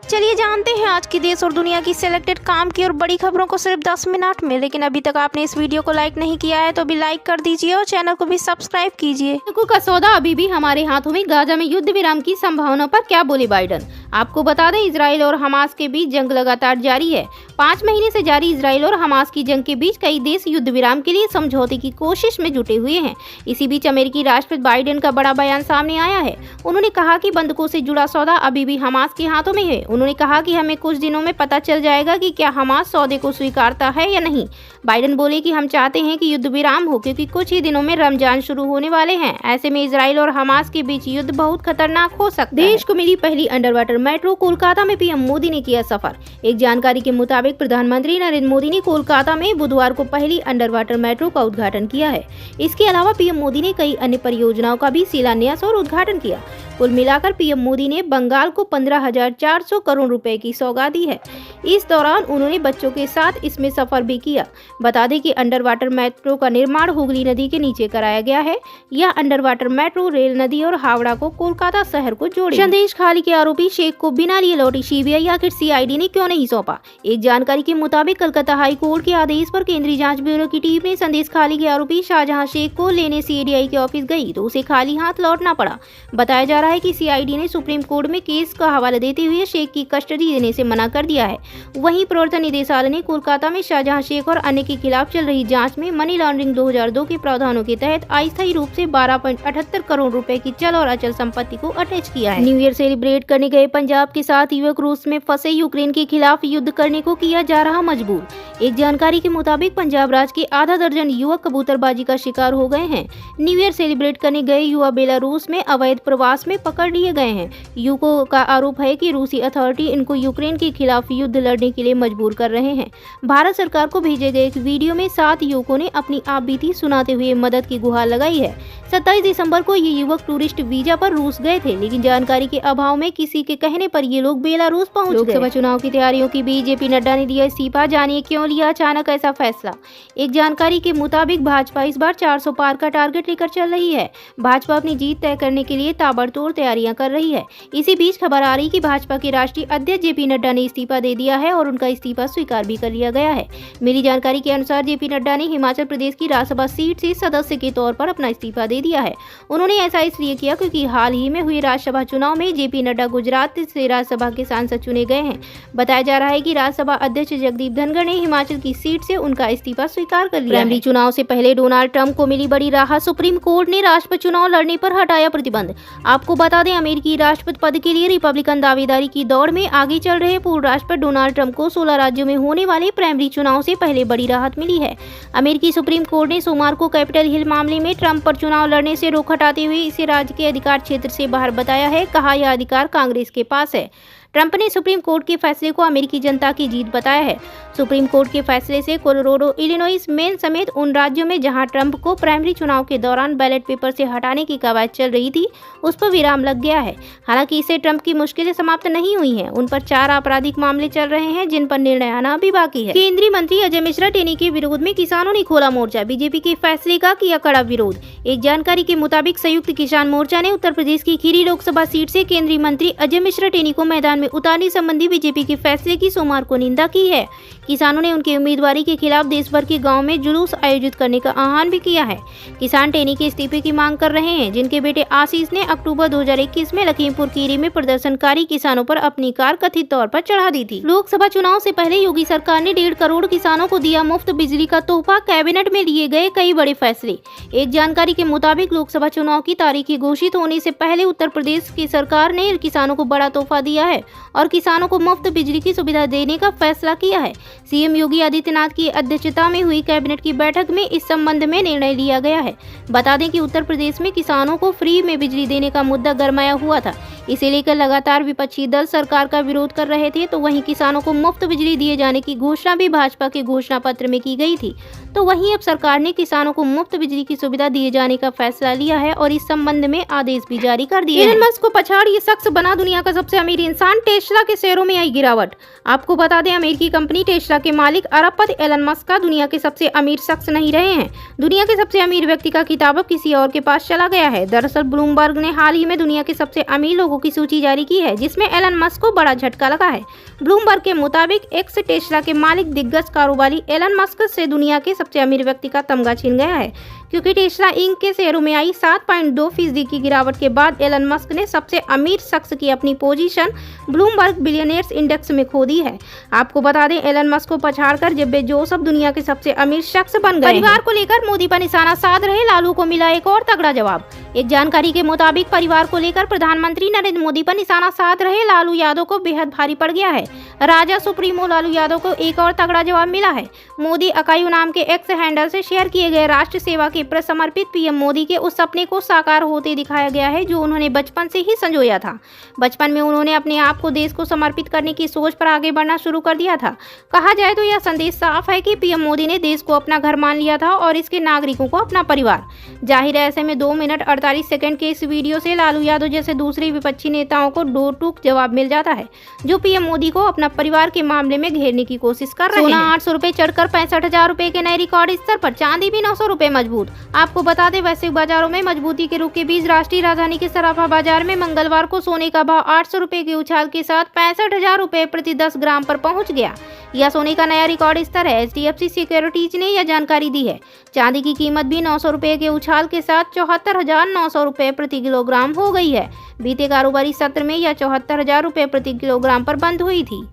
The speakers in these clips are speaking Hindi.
चलिए जानते हैं आज की देश और दुनिया की सिलेक्टेड काम की और बड़ी खबरों को सिर्फ 10 मिनट में। लेकिन अभी तक आपने इस वीडियो को लाइक नहीं किया है तो भी लाइक कर दीजिए और चैनल को भी सब्सक्राइब कीजिए। सैनिकों का सौदा अभी भी हमारे हाथों में, गाजा में युद्ध विराम की संभावना पर क्या बोले बाइडन। आपको बता दें, इजराइल और हमास के बीच जंग लगातार जारी है। 5 महीने से जारी इजराइल और हमास की जंग के बीच कई देश युद्ध विराम के लिए समझौते की कोशिश में जुटे हुए हैं। इसी बीच अमेरिकी राष्ट्रपति बाइडेन का बड़ा बयान सामने आया है। उन्होंने कहा कि बंधकों से जुड़ा सौदा अभी भी हमास के हाथों में है। उन्होंने कहा कि हमें कुछ दिनों में पता चल जाएगा कि क्या हमास सौदे को स्वीकारता है या नहीं। बाइडेन बोले कि हम चाहते हैं कि युद्ध विराम हो, क्योंकि कुछ ही दिनों में रमजान शुरू होने वाले हैं। ऐसे में इजराइल और हमास के बीच युद्ध बहुत खतरनाक हो सकता है। देश को मिली पहली अंडर वाटर मेट्रो, कोलकाता में पीएम मोदी ने किया सफर। एक जानकारी के मुताबिक प्रधानमंत्री नरेंद्र मोदी ने कोलकाता में बुधवार को पहली अंडर वाटर मेट्रो का उद्घाटन किया है। इसके अलावा पीएम मोदी ने कई अन्य परियोजनाओं का भी शिलान्यास और उद्घाटन किया। कुल मिलाकर पीएम मोदी ने बंगाल को 15,400 करोड़ रुपए की सौगात दी है। इस दौरान उन्होंने बच्चों के साथ इसमें सफर भी किया। बता दें कि अंडर वाटर मेट्रो का निर्माण हुगली नदी के नीचे कराया गया है। यह अंडर वाटर मेट्रो रेल नदी और हावड़ा को कोलकाता शहर को जोड़ेगी। संदेश खाली के आरोपी शेख को बिना लिए लौटी सीबीआई, आखिर सीआईडी ने क्यों नहीं सौंपा। एक जानकारी के मुताबिक कलकत्ता हाई कोर्ट के आदेश पर केंद्रीय जांच ब्यूरो की टीम ने संदेश खाली के आरोपी शाहजहां शेख को लेने सीबीआई के ऑफिस गई तो उसे खाली हाथ लौटना पड़ा। बताया जा रहा है कि सीआईडी ने सुप्रीम कोर्ट में केस का हवाला देते हुए शेख की कस्टडी देने से मना कर दिया है। वहीं प्रवर्तन निदेशालय ने कोलकाता में शाहजहां शेख और अन्य के खिलाफ चल रही जांच में मनी लॉन्ड्रिंग 2002 के प्रावधानों के तहत अस्थायी रूप से 12.78 करोड़ रुपए की चल और अचल संपत्ति को अटैच किया है। न्यू ईयर सेलिब्रेट करने गए पंजाब के 7 युवक रूस में फंसे यूक्रेन के खिलाफ युद्ध करने को किया जा रहा मजबूर। एक जानकारी के मुताबिक पंजाब राज्य के आधा दर्जन युवक कबूतरबाजी का शिकार हो गए हैं। न्यू ईयर सेलिब्रेट करने गए युवा बेलारूस में अवैध प्रवास में पकड़ लिए गए हैं। युवकों का आरोप है कि रूसी अथॉरिटी इनको यूक्रेन के खिलाफ युद्ध लड़ने के लिए मजबूर कर रहे हैं। भारत सरकार को भेजे गए एक वीडियो में 7 युवकों ने अपनी आपबीती सुनाते हुए मदद की गुहार लगाई है। 27 दिसंबर को ये युवक टूरिस्ट वीजा पर रूस गए थे, लेकिन जानकारी के अभाव में किसी के कहने पर ये लोग बेलारूस पहुंच गए। लोकसभा चुनाव की तैयारियों की बीच जेपी नड्डा ने दिया इस्तीफा। जानिए क्यों लिया अचानक ऐसा फैसला। एक जानकारी के मुताबिक भाजपा इस बार 400 पार का टारगेट लेकर चल रही है। भाजपा अपनी जीत तय करने के लिए ताबड़तोड़ तैयारियां कर रही है। इसी बीच खबर आ रही कि भाजपा के राष्ट्रीय अध्यक्ष जेपी नड्डा ने इस्तीफा दे दिया है और उनका इस्तीफा स्वीकार भी कर लिया गया है। मिली जानकारी के अनुसार जेपी नड्डा ने हिमाचल प्रदेश की राज्यसभा सीट से सदस्य के तौर पर अपना इस्तीफा दे दिया है। उन्होंने ऐसा इसलिए किया क्योंकि हाल ही में हुए राज्यसभा चुनाव में जेपी नड्डा गुजरात से राज्यसभा के सांसद चुने गए हैं। बताया जा रहा है कि राज्यसभा अध्यक्ष जगदीप धनखड़ ने हिमाचल की सीट से उनका इस्तीफा स्वीकार कर लिया। प्राइमरी चुनाव से पहले डोनाल्ड ट्रंप को मिली बड़ी राहत। सुप्रीम कोर्ट ने राष्ट्रपति चुनाव लड़ने पर हटाया प्रतिबंध। आपको बता दें, अमेरिकी राष्ट्रपति पद के लिए रिपब्लिकन दावेदारी की दौड़ में आगे चल रहे पूर्व राष्ट्रपति डोनाल्ड ट्रंप को 16 राज्यों में होने वाले प्राइमरी चुनाव से पहले बड़ी राहत मिली है। अमेरिकी सुप्रीम कोर्ट ने सोमवार को कैपिटल हिल मामले में ट्रंप पर चुनाव लड़ने से रोक हटाते हुए इसे राज्य के अधिकार क्षेत्र से बाहर बताया है। कहा, यह अधिकार कांग्रेस के पास है। ट्रंप ने सुप्रीम कोर्ट के फैसले को अमेरिकी जनता की जीत बताया है। सुप्रीम कोर्ट के फैसले से कोलोराडो, इलिनॉइस, मेन समेत उन राज्यों में जहां ट्रंप को प्राइमरी चुनाव के दौरान बैलेट पेपर से हटाने की कवायद चल रही थी, उस पर विराम लग गया है। हालांकि इससे ट्रंप की मुश्किलें समाप्त नहीं हुई हैं। उन पर 4 आपराधिक मामले चल रहे हैं, जिन पर निर्णय आना अभी बाकी है। केंद्रीय मंत्री अजय मिश्रा टेनी के विरोध में किसानों ने खोला मोर्चा। बीजेपी के फैसले का किया कड़ा विरोध। एक जानकारी के मुताबिक संयुक्त किसान मोर्चा ने उत्तर प्रदेश की खीरी लोकसभा सीट से केंद्रीय मंत्री अजय मिश्रा टेनी को मैदान में उतारने संबंधी बीजेपी के फैसले की सोमवार को निंदा की है। किसानों ने उनकी उम्मीदवारी के खिलाफ देश भर के गांव में जुलूस आयोजित करने का आह्वान भी किया है। किसान टेनी के इस्तीफे की मांग कर रहे हैं, जिनके बेटे आशीष ने अक्टूबर 2021 में लखीमपुर खीरी में प्रदर्शनकारी किसानों पर अपनी कार कथित तौर पर चढ़ा दी थी। लोकसभा चुनाव से पहले योगी सरकार ने 1.5 करोड़ किसानों को दिया मुफ्त बिजली का तोहफा। कैबिनेट में लिए गए कई बड़े फैसले। एक जानकारी के मुताबिक लोकसभा चुनाव की तारीख घोषित होने से पहले उत्तर प्रदेश की सरकार ने किसानों को बड़ा तोहफा दिया है और किसानों को मुफ्त बिजली की सुविधा देने का फैसला किया है। सीएम योगी आदित्यनाथ की अध्यक्षता में हुई कैबिनेट की बैठक में इस संबंध में निर्णय लिया गया है। बता दें कि उत्तर प्रदेश में किसानों को फ्री में बिजली देने का मुद्दा गरमाया हुआ था। इसे लेकर लगातार विपक्षी दल सरकार का विरोध कर रहे थे। तो वहीं किसानों को मुफ्त बिजली दिए जाने की घोषणा भी भाजपा के घोषणा पत्र में की गई थी। तो वहीं अब सरकार ने किसानों को मुफ्त बिजली की सुविधा दिए जाने का फैसला लिया है और इस संबंध में आदेश भी जारी कर दिए हैं। एलन मस्क को पछाड़ ये शख्स बना दुनिया का सबसे अमीर इंसान। दौरान टेस्ला के शेयरों में आई गिरावट। आपको बता दें, अमेरिकी कंपनी टेस्ला के मालिक अरबपति एलन मस्क का दुनिया के सबसे अमीर शख्स नहीं रहे हैं। दुनिया के सबसे अमीर व्यक्ति का खिताब अब किसी और के पास चला गया है। दरअसल ब्लूमबर्ग ने हाल ही में दुनिया के सबसे अमीर लोगों की सूची जारी की है, जिसमें एलन मस्क को बड़ा झटका लगा है। ब्लूमबर्ग के मुताबिक एक्स टेस्ला के मालिक दिग्गज कारोबारी एलन मस्क से दुनिया के सबसे अमीर व्यक्ति का तमगा छीन गया है, क्योंकि टेस्ला इंक के शेयरों में आई 7.2% की गिरावट के बाद एलन मस्क ने सबसे अमीर शख्स की अपनी पोजीशन ब्लूमबर्ग बिलियनियर्स इंडेक्स में खो दी है। आपको बता दें, एलन मस्क को पछाड़कर जेफ बेजोस अब दुनिया के सबसे अमीर शख्स बन गए। परिवार को लेकर मोदी पर निशाना साध रहे लालू को मिला एक और तगड़ा जवाब। एक जानकारी के मुताबिक परिवार को लेकर प्रधानमंत्री नरेंद्र मोदी पर निशाना साध रहे लालू यादव को बेहद भारी पड़ गया है। राजा सुप्रीमो लालू यादव को एक और तगड़ा जवाब मिला है। मोदी अकायु नाम के एक्स हैंडल से शेयर किए गए राष्ट्र सेवा के प्रति समर्पित पीएम मोदी के उस सपने को साकार होते दिखाया गया है जो उन्होंने बचपन से ही संजोया था। बचपन में उन्होंने अपने आप को देश को समर्पित करने की सोच पर आगे बढ़ना शुरू कर दिया था। कहा जाए तो यह संदेश साफ है कि पीएम मोदी ने देश को अपना घर मान लिया था और इसके नागरिकों को अपना परिवार। जाहिर है, ऐसे में 2 मिनट 48 सेकंड के इस वीडियो से लालू यादव जैसे दूसरे विपक्षी नेताओं को दो टूक जवाब मिल जाता है, जो पीएम मोदी को अपना परिवार के मामले में घेरने की कोशिश कर रहे हैं। सोना 800 रुपए चढ़कर 65,000 रुपए के नए रिकॉर्ड स्तर पर, चांदी भी 900 रुपए मजबूत। आपको बता दें, वैश्विक बाजारों में मजबूती के रुख के बीच राष्ट्रीय राजधानी के सराफा बाजार में मंगलवार को सोने का भाव 800 रुपए के उछाल के साथ 65,000 रुपए प्रति 10 ग्राम पर पहुंच गया। यह सोने का नया रिकॉर्ड स्तर है। HDFC सिक्योरिटीज ने यह जानकारी दी है। चांदी की कीमत भी 900 रुपए के उछाल के साथ 74,900 रुपए प्रति किलोग्राम हो गई है। बीते कारोबारी सत्र में यह 74,000 रुपए प्रति किलोग्राम पर बंद हुई थी।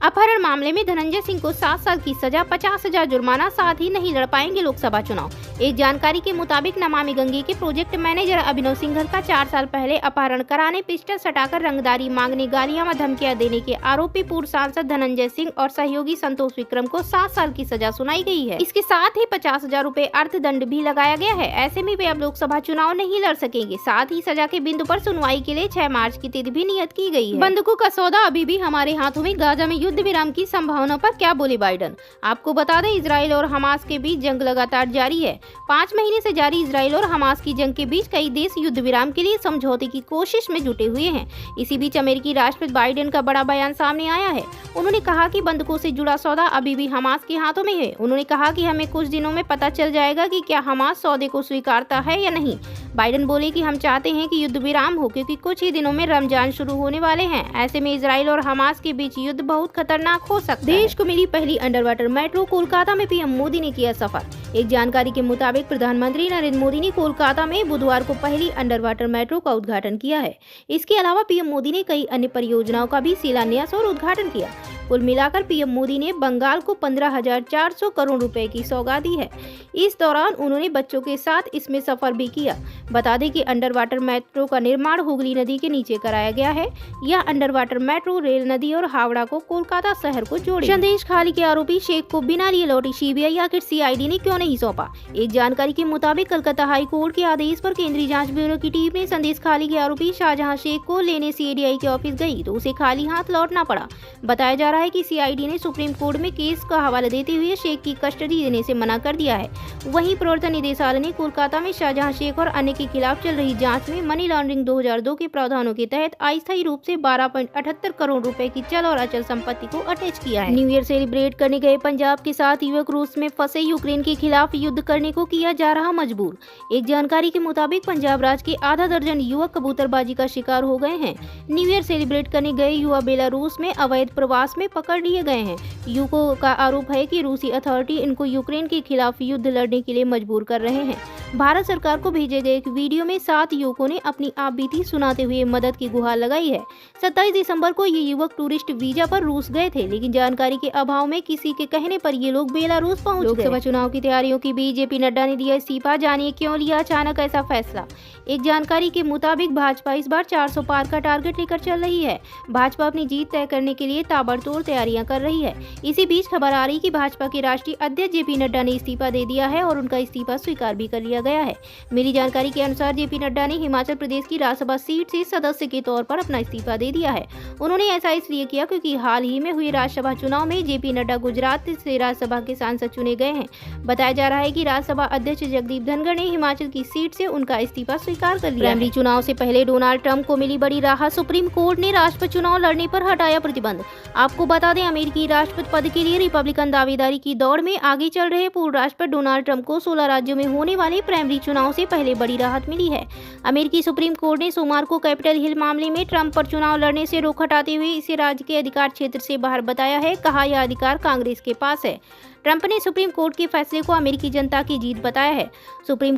अपहरण मामले में धनंजय सिंह को 7 साल की सजा, 50,000 जुर्माना, साथ ही नहीं लड़ पाएंगे लोकसभा चुनाव। एक जानकारी के मुताबिक नमामि गंगे के प्रोजेक्ट मैनेजर अभिनव सिंघल का 4 साल पहले अपहरण कराने, पिस्टल सटाकर रंगदारी मांगने, गालियां व धमकियां देने के आरोपी पूर्व सांसद धनंजय सिंह और सहयोगी संतोष विक्रम को 7 साल की सजा सुनाई गई है। इसके साथ ही 50,000 रुपए अर्थदंड भी लगाया गया है। ऐसे में वे अब लोकसभा चुनाव नहीं लड़ सकेंगे। साथ ही सजा के बिंदु पर सुनवाई के लिए 6 मार्च की तिथि भी नियत की गई है। बंदूकों का सौदा अभी भी हमारे हाथों में, गाजा में युद्ध विराम की संभावना पर क्या बोले बाइडन। आपको बता दें, इजराइल और हमास के बीच जंग लगातार जारी है। 5 महीने से जारी इजराइल और हमास की जंग के बीच कई देश युद्ध विराम के लिए समझौते की कोशिश में जुटे हुए हैं। इसी बीच अमेरिकी राष्ट्रपति बाइडेन का बड़ा बयान सामने आया है। उन्होंने कहा कि बंदूकों से जुड़ा सौदा अभी भी हमास के हाथों में है। उन्होंने कहा कि हमें कुछ दिनों में पता चल जाएगा कि क्या हमास सौदे को स्वीकारता है या नहीं। बाइडेन बोले कि हम चाहते हैं कि युद्ध विराम हो, क्योंकि कुछ ही दिनों में रमजान शुरू होने वाले हैं। ऐसे में इजराइल और हमास के बीच युद्ध बहुत खतरनाक हो सकता है। देश को मिली पहली अंडर वाटर मेट्रो, कोलकाता में पीएम मोदी ने किया सफर। एक जानकारी के मुताबिक प्रधानमंत्री नरेंद्र मोदी ने कोलकाता में बुधवार को पहली अंडर वाटर मेट्रो का उद्घाटन किया है। इसके अलावा पीएम मोदी ने कई अन्य परियोजनाओं का भी शिलान्यास और उद्घाटन किया। कुल मिलाकर पीएम मोदी ने बंगाल को 15,400 करोड़ रुपए की सौगात दी है। इस दौरान उन्होंने बच्चों के साथ इसमें सफर भी किया। बता दें कि अंडर वाटर मेट्रो का निर्माण हुगली नदी के नीचे कराया गया है। यह अंडर वाटर मेट्रो रेल नदी और हावड़ा को कोलकाता शहर को जोड़ेगी। संदेश खाली के आरोपी शेख को बिना लिए लौटी सीबीआई, आखिर सीआईडी ने क्यों नहीं सौंपा। एक जानकारी के मुताबिक कलकत्ता हाई कोर्ट के आदेश पर केंद्रीय जांच ब्यूरो की टीम ने संदेश खाली के आरोपी शाहजहां शेख को लेने सीआईडी के ऑफिस गई तो उसे खाली हाथ लौटना पड़ा। बताया जा रहा है कि सीआईडी ने सुप्रीम कोर्ट में केस का हवाला देते हुए शेख की कस्टडी देने से मना कर दिया है। वहीं प्रवर्तन निदेशालय ने कोलकाता में शाहजहां शेख और अन्य के खिलाफ चल रही जांच में मनी लॉन्ड्रिंग 2002 के प्रावधानों के तहत अस्थायी रूप से 12.78 करोड़ रुपए की चल और अचल संपत्ति को अटैच किया है। न्यू ईयर सेलिब्रेट करने गए पंजाब के 7 युवक रूस में फंसे यूक्रेन के खिलाफ युद्ध करने को किया जा रहा मजबूर। एक जानकारी के मुताबिक पंजाब राज्य के आधा दर्जन युवक कबूतरबाजी का शिकार हो गए हैं। न्यू ईयर सेलिब्रेट करने गए युवा बेलारूस में अवैध प्रवास में पकड़ लिए गए हैं। युवकों का आरोप है कि रूसी अथॉरिटी इनको यूक्रेन के खिलाफ युद्ध लड़ने के लिए मजबूर कर रहे हैं। भारत सरकार को भेजे गए एक वीडियो में 7 युवकों ने अपनी आपबीती सुनाते हुए मदद की गुहार लगाई है। 27 दिसंबर को ये युवक टूरिस्ट वीजा पर रूस गए थे, लेकिन जानकारी के अभाव में किसी के कहने पर ये लोग बेलारूस पहुंच गए। लोकसभा चुनाव की तैयारियों की बीच जेपी नड्डा ने दिया इस्तीफा। जानिए क्यों लिया अचानक ऐसा फैसला। एक जानकारी के मुताबिक भाजपा इस बार 400 पार का टारगेट लेकर चल रही है। भाजपा अपनी जीत तय करने के लिए ताबड़तोड़ तैयारियां कर रही है। इसी बीच खबर आ रही कि भाजपा के राष्ट्रीय अध्यक्ष जेपी नड्डा ने इस्तीफा दे दिया है और उनका इस्तीफा स्वीकार भी कर लिया गया है। मिली जानकारी के अनुसार जेपी नड्डा ने हिमाचल प्रदेश की राज्यसभा सीट से सदस्य के तौर पर अपना इस्तीफा दे दिया है। उन्होंने ऐसा इसलिए किया क्योंकि हाल ही में हुए राज्यसभा चुनाव में जेपी नड्डा गुजरात से राज्यसभा के सांसद चुने गए हैं। बताया जा रहा है कि राज्यसभा अध्यक्ष जगदीप धनखड़ ने हिमाचल की सीट से उनका इस्तीफा स्वीकार कर लिया। प्राइमरी चुनाव से पहले डोनाल्ड ट्रंप को मिली बड़ी राहत, सुप्रीम कोर्ट ने राष्ट्रपति चुनाव लड़ने पर हटाया प्रतिबंध। आपको बता दें, अमेरिकी राष्ट्रपति पद के लिए रिपब्लिकन दावेदारी की दौड़ में आगे चल रहे पूर्व राष्ट्रपति डोनाल्ड ट्रंप को 16 राज्यों में होने वाले प्राइमरी चुनाव से पहले बड़ी राहत मिली है। अमेरिकी सुप्रीम कोर्ट ने सोमवार को कैपिटल हिल मामले में ट्रंप पर चुनाव लड़ने से रोक हटाते हुए इसे राज्य के अधिकार क्षेत्र से बाहर बताया है। कहा, यह अधिकार कांग्रेस के पास है। ट्रंप ने सुप्रीम कोर्ट के फैसले को अमेरिकी जनता की जीत बताया है। सुप्रीम